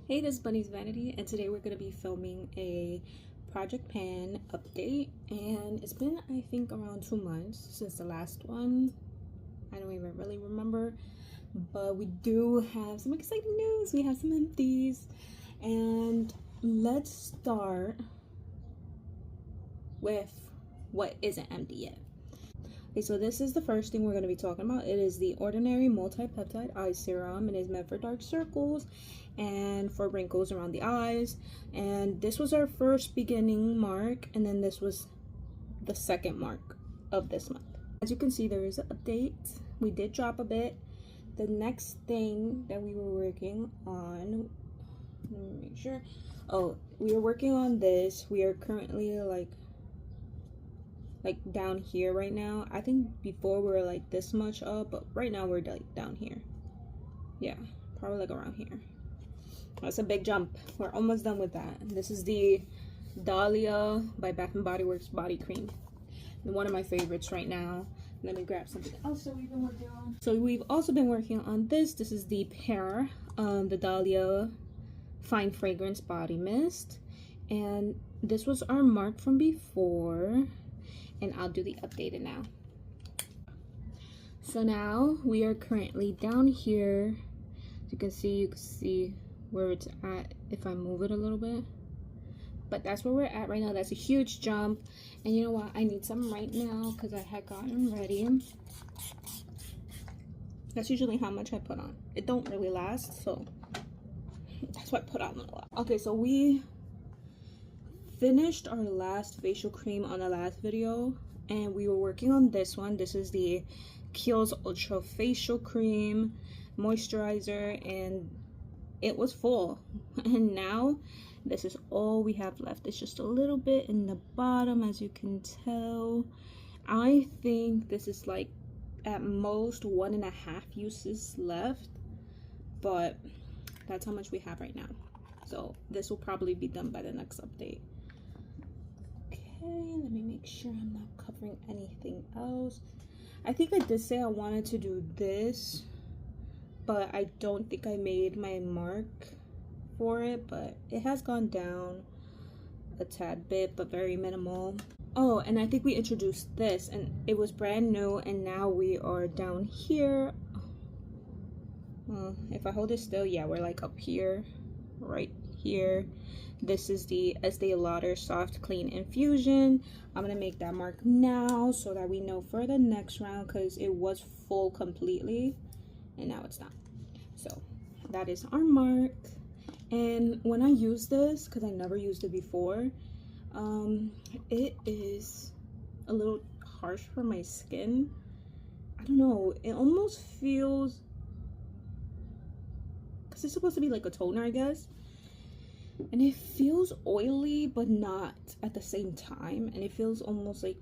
Hey, this is Bunny's Vanity, and today we're going to be filming a Project Pan update. And it's been, I think, around 2 months since the last one. I don't even really remember, but we do have some exciting news. We have some empties, and let's start with what isn't empty yet. Okay, so this is the first thing we're going to be talking about. It is the Ordinary Multi-Peptide Eye Serum. It is meant for dark circles and for wrinkles around the eyes. And this was our first beginning mark, and then this was the second mark of this month. As you can see, there is an update. We did drop a bit. The next thing that we were working on, let me make sure. Oh, we were working on this. We are currently like down here right now. I think before we were like this much up, but right now we're like down here. Yeah, probably like around here. That's a big jump. We're almost done with that. This is the Dahlia by Bath and Body Works body cream, one of my favorites right now. Let me grab something else that we've been working on. So we've also been working on this. This is the Pear, the Dahlia Fine Fragrance Body Mist, and this was our mark from before. And I'll do the updated now. So now we are currently down here. As you can see where it's at if I move it a little bit. But that's where we're at right now. That's a huge jump. And you know what? I need some right now because I had gotten ready. That's usually how much I put on. It don't really last, so that's why I put on a lot. Okay, so we finished our last facial cream on the last video, and we were working on this one. This is the Kiehl's Ultra Facial Cream Moisturizer, and it was full. And now this is all we have left. It's just a little bit in the bottom, as you can tell. I think this is like at most 1.5 uses left, but that's how much we have right now. So this will probably be done by the next update. Okay, let me make sure I'm not covering anything else. I think I did say I wanted to do this, but I don't think I made my mark for it, but it has gone down a tad bit, but very minimal. Oh, and I think we introduced this, and it was brand new, and now we are down here. If I hold it still, yeah, we're like up here, right here. This is the Estee Lauder Soft Clean Infusion. I'm gonna make that mark now so that we know for the next round, because it was full completely and now it's not. So that is our mark. And when I use this, because I never used it before, it is a little harsh for my skin. I don't know, it almost feels, because it's supposed to be like a toner, I guess, and it feels oily but not at the same time, and it feels almost like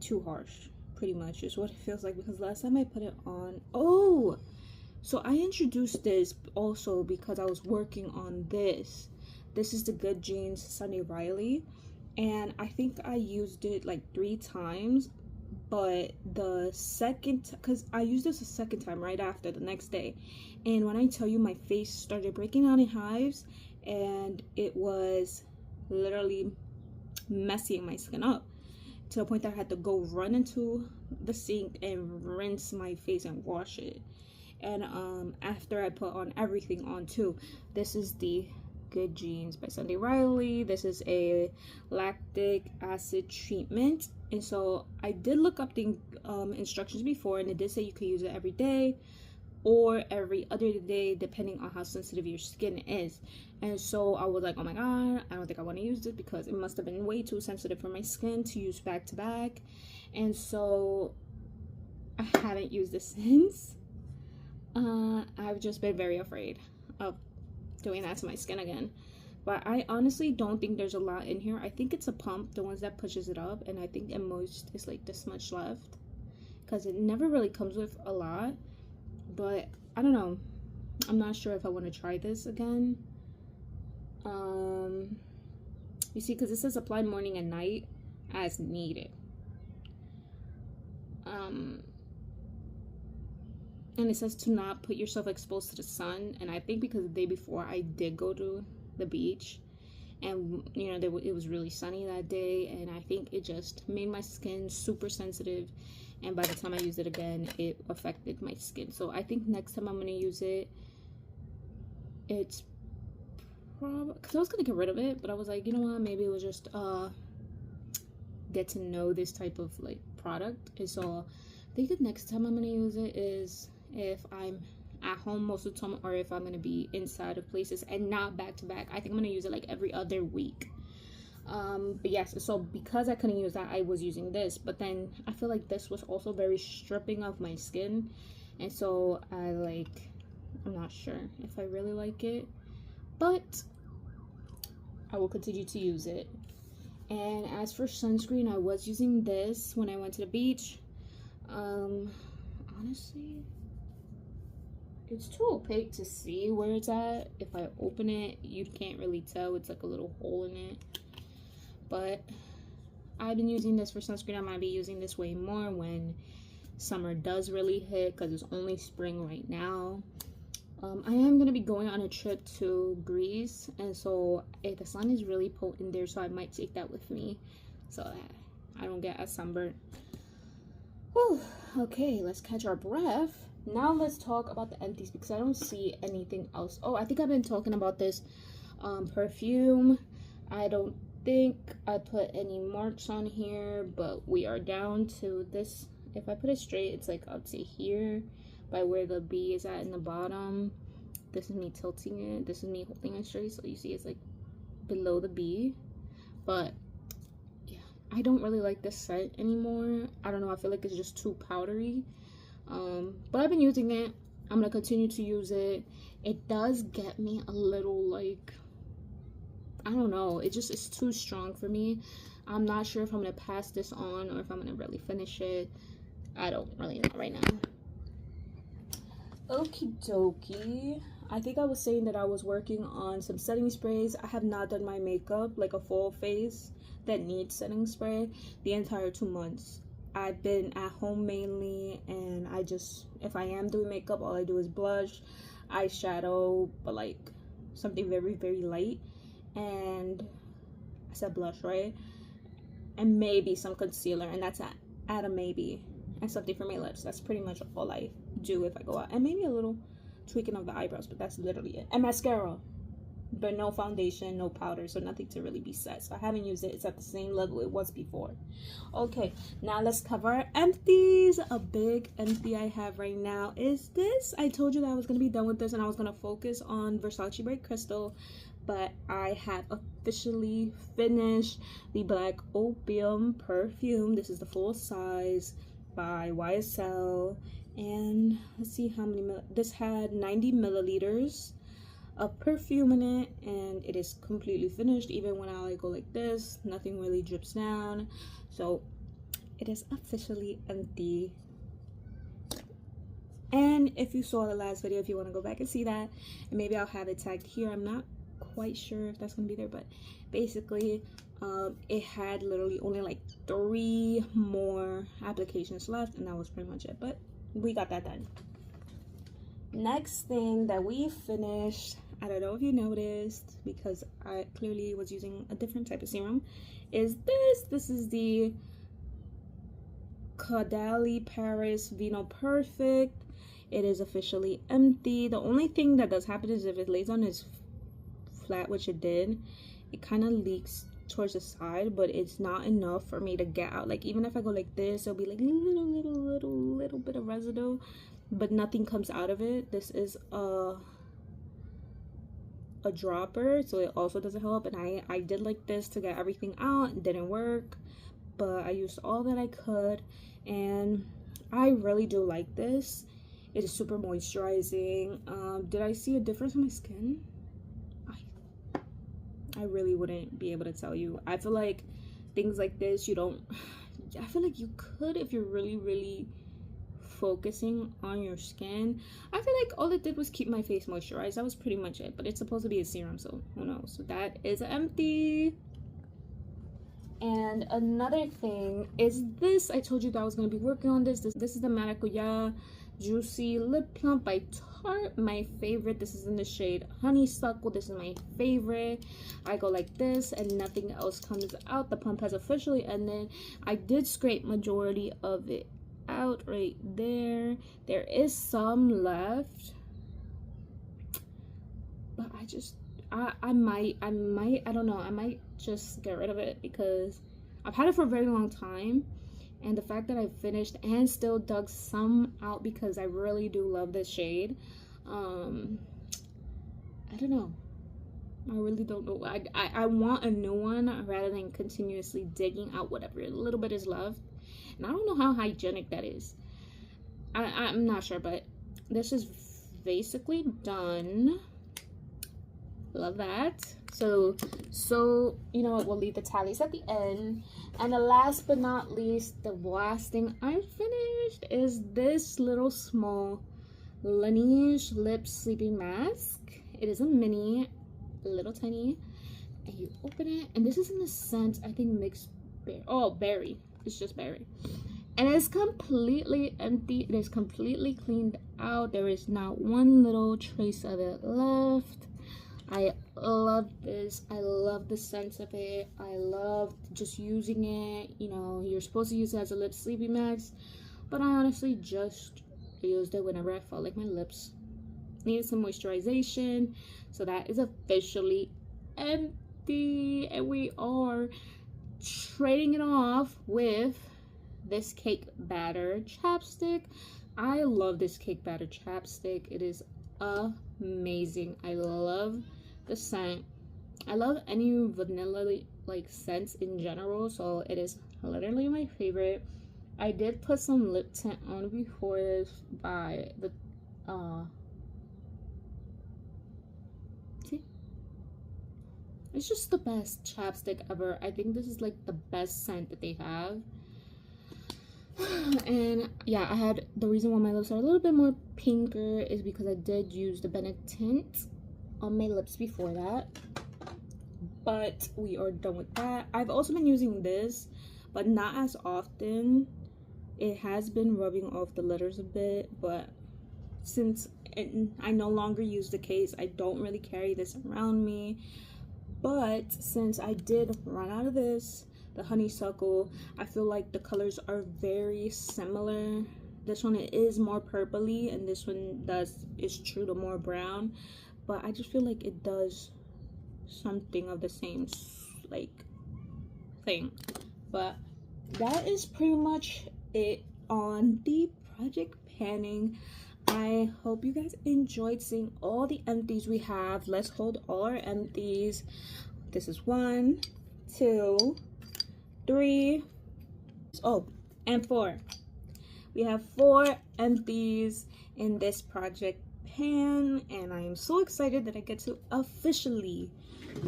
too harsh, pretty much is what it feels like. Because last time I put it on, oh, so I introduced this also because I was working on this. This is the Good Genes Sunday Riley, and I think I used it like 3 times, but the second, because I used this a second time right after the next day, and when I tell you, my face started breaking out in hives, and it was literally messing my skin up to the point that I had to go run into the sink and rinse my face and wash it. And after I put on everything on too. This is the Good Genes by Sunday Riley. This is a lactic acid treatment, and so I did look up the instructions before, and it did say you could use it every day or every other day depending on how sensitive your skin is. And so I was like, oh my god, I don't think I want to use it because it must have been way too sensitive for my skin to use back to back. And so I haven't used it since. I've just been very afraid of doing that to my skin again. But I honestly don't think there's a lot in here. I think it's a pump, the ones that pushes it up, and I think at most is like this much left, because it never really comes with a lot. But I don't know, I'm not sure if I want to try this again. You see, because it says apply morning and night as needed. And it says to not put yourself exposed to the sun. And I think because the day before I did go to the beach, and you know, it was really sunny that day, and I think it just made my skin super sensitive, and by the time I used it again, it affected my skin. So I think next time I'm gonna use it, it's probably, because I was gonna get rid of it, but I was like, you know what, maybe it was just get to know this type of like product. And so I think the next time I'm gonna use it is if I'm at home most of the time, or if I'm gonna be inside of places and not back to back. I think I'm gonna use it like every other week. But yes, so because I couldn't use that, I was using this, but then I feel like this was also very stripping of my skin, and so I'm not sure if I really like it, but I will continue to use it. And as for sunscreen, I was using this when I went to the beach. Honestly, it's too opaque to see where it's at. If I open it, you can't really tell. It's like a little hole in it. But I've been using this for sunscreen. I might be using this way more when summer does really hit, because it's only spring right now. I am gonna be going on a trip to Greece, and so the sun is really potent there, so I might take that with me so that I don't get as sunburned. Whew. Okay, let's catch our breath. Now let's talk about the empties, because I don't see anything else. Oh, I think I've been talking about this perfume. I don't think I put any marks on here, but we are down to this. If I put it straight, it's like, I'd say here by where the B is at in the bottom. This is me tilting it. This is me holding it straight, so you see it's like below the B. But yeah, I don't really like this scent anymore. I don't know, I feel like it's just too powdery. But I've been using it. I'm gonna continue to use it. It does get me a little like, I don't know, it's too strong for me. I'm not sure if I'm gonna pass this on or if I'm gonna really finish it. I don't really know right now. Okie dokie. I think I was saying that I was working on some setting sprays. I have not done my makeup, like a full face that needs setting spray, the entire 2 months. I've been at home mainly, and I just, if I am doing makeup, all I do is blush, eyeshadow, but like something very, very light. And I said blush, right? And maybe some concealer, and that's at a maybe. And something for my lips. That's pretty much all I do if I go out. And maybe a little tweaking of the eyebrows, but that's literally it. And mascara, but no foundation, no powder, so nothing to really be set. So I haven't used it. It's at the same level it was before. Okay, now let's cover our empties. A big empty I have right now is this. I told you that I was going to be done with this and I was going to focus on Versace Bright Crystal, but I have officially finished the Black Opium perfume. This is the full size by YSL, and let's see how many this had 90 milliliters of perfume in it, and it is completely finished. Even when I go like this, nothing really drips down, so it is officially empty. And if you saw the last video, if you want to go back and see that, and maybe I'll have it tagged here, I'm not quite sure if that's gonna be there, but basically it had literally only like 3 more applications left, and that was pretty much it, but we got that done. Next thing that we finished, I don't know if you noticed because I clearly was using a different type of serum, is this is the Caudalie Paris Vino Perfect. It is officially empty. The only thing that does happen is if it lays on its flat, which it did, it kind of leaks towards the side, but it's not enough for me to get out. Like even if I go like this, it'll be like little bit of residue, but nothing comes out of it. This is a dropper, so it also doesn't help. And I did like this to get everything out. It didn't work, but I used all that I could, and I really do like this. It is super moisturizing. Did I see a difference in my skin? I really wouldn't be able to tell you. I feel like things like this, I feel like you could if you're really focusing on your skin. I feel like all it did was keep my face moisturized. That was pretty much it, but it's supposed to be a serum, so who knows. So that is empty. And another thing is this. I told you that I was going to be working on this. This is the Maracuya Juicy Lip Plump by Tarte, my favorite. This is in the shade Honeysuckle. This is my favorite. I go like this and nothing else comes out. The pump has officially ended. I did scrape majority of it out right there. There is some left, but I might, I don't know, I might just get rid of it because I've had it for a very long time. And the fact that I finished and still dug some out because I really do love this shade. I don't know. I really don't know. I want a new one rather than continuously digging out whatever little bit is left. And I don't know how hygienic that is. I'm not sure, but this is basically done. Love that. So you know what, we'll leave the tallies at the end. And the last but not least, the last thing I finished is this little small Laneige lip sleeping mask. It is a mini, little tiny, and you open it, and this is in the scent, I think mixed berry. Oh, berry. It's just berry. And it's completely empty. It is completely cleaned out. There is not one little trace of it left. I love this. I love the scent of it. I love just using it. You know, you're supposed to use it as a lip sleeping mask, but I honestly just used it whenever I felt like my lips needed some moisturization. So that is officially empty, and we are trading it off with this cake batter chapstick. I love this cake batter chapstick. It is amazing. I love the scent. I love any vanilla like scents in general, so it is literally my favorite. I did put some lip tint on before this by the see, it's just the best chapstick ever. I think this is like the best scent that they have. And yeah, I had the reason why my lips are a little bit more pinker is because I did use the Bennett tint on my lips before that, but we are done with that. I've also been using this, but not as often. It has been rubbing off the letters a bit, but since I no longer use the case, I don't really carry this around me. But since I did run out of this, the honeysuckle, I feel like the colors are very similar. This one is more purpley, and this one is true to more brown, but I just feel like it does something of the same like thing. But that is pretty much it on the project panning. I hope you guys enjoyed seeing all the empties we have. Let's hold all our empties. This is 1, 2, 3, oh, and 4. We have 4 empties in this project pan, and I am so excited that I get to officially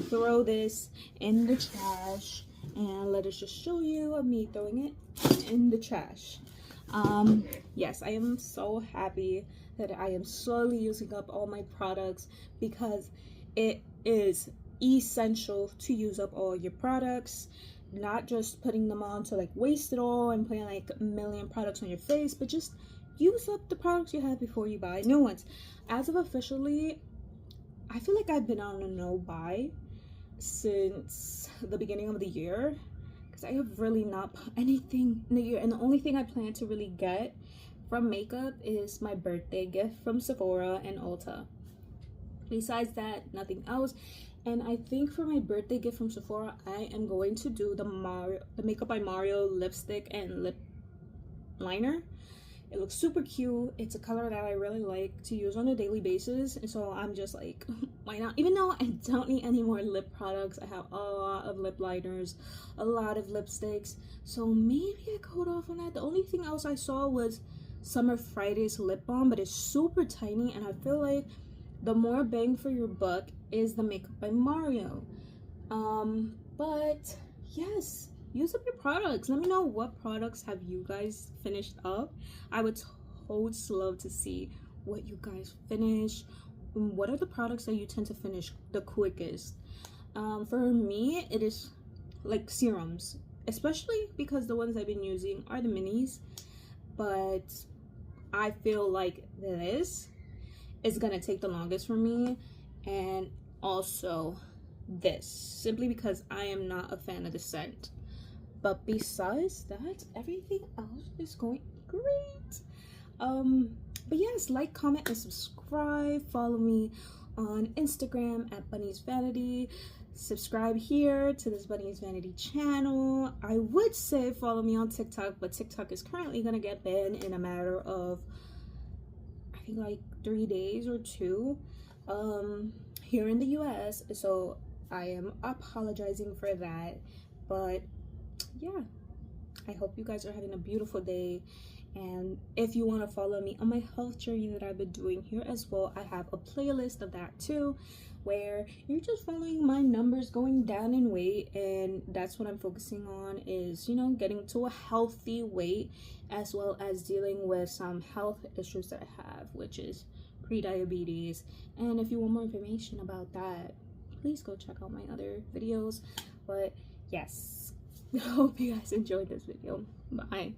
throw this in the trash. And let us just show you of me throwing it in the trash. Yes, I am so happy that I am slowly using up all my products, because it is essential to use up all your products, not just putting them on to like waste it all and putting like a million products on your face, but just use up the products you have before you buy new ones. As of officially, I feel like I've been on a no buy since the beginning of the year, because I have really not bought anything in the year, and the only thing I plan to really get from makeup is my birthday gift from Sephora and Ulta. Besides that, nothing else. And I think for my birthday gift from Sephora, I am going to do the Makeup by Mario lipstick and lip liner. It looks super cute. It's a color that I really like to use on a daily basis, and so I'm just like, why not? Even though I don't need any more lip products, I have a lot of lip liners, a lot of lipsticks, so maybe I could hold off on that. The only thing else I saw was Summer Friday's lip balm, but it's super tiny, and I feel like the more bang for your buck is the Makeup by Mario. But yes, use up your products. Let me know what products have you guys finished up. I would totally love to see what you guys finish. What are the products that you tend to finish the quickest? For me, it is like serums, especially because the ones I've been using are the minis. But I feel like this is gonna take the longest for me, and also this, simply because I am not a fan of the scent. But besides that, everything else is going great. But yes, like, comment, and subscribe. Follow me on Instagram at Bunny's Vanity. Subscribe here to this Bunny's Vanity channel. I would say follow me on TikTok, but TikTok is currently gonna get banned in a matter of, I think, like 3 days or 2 here in the US. So I am apologizing for that. But yeah, I hope you guys are having a beautiful day. And if you want to follow me on my health journey that I've been doing here as well, I have a playlist of that too, where you're just following my numbers going down in weight. And that's what I'm focusing on, is, you know, getting to a healthy weight, as well as dealing with some health issues that I have, which is pre-diabetes. And if you want more information about that, please go check out my other videos. But yes, I hope you guys enjoyed this video. Bye.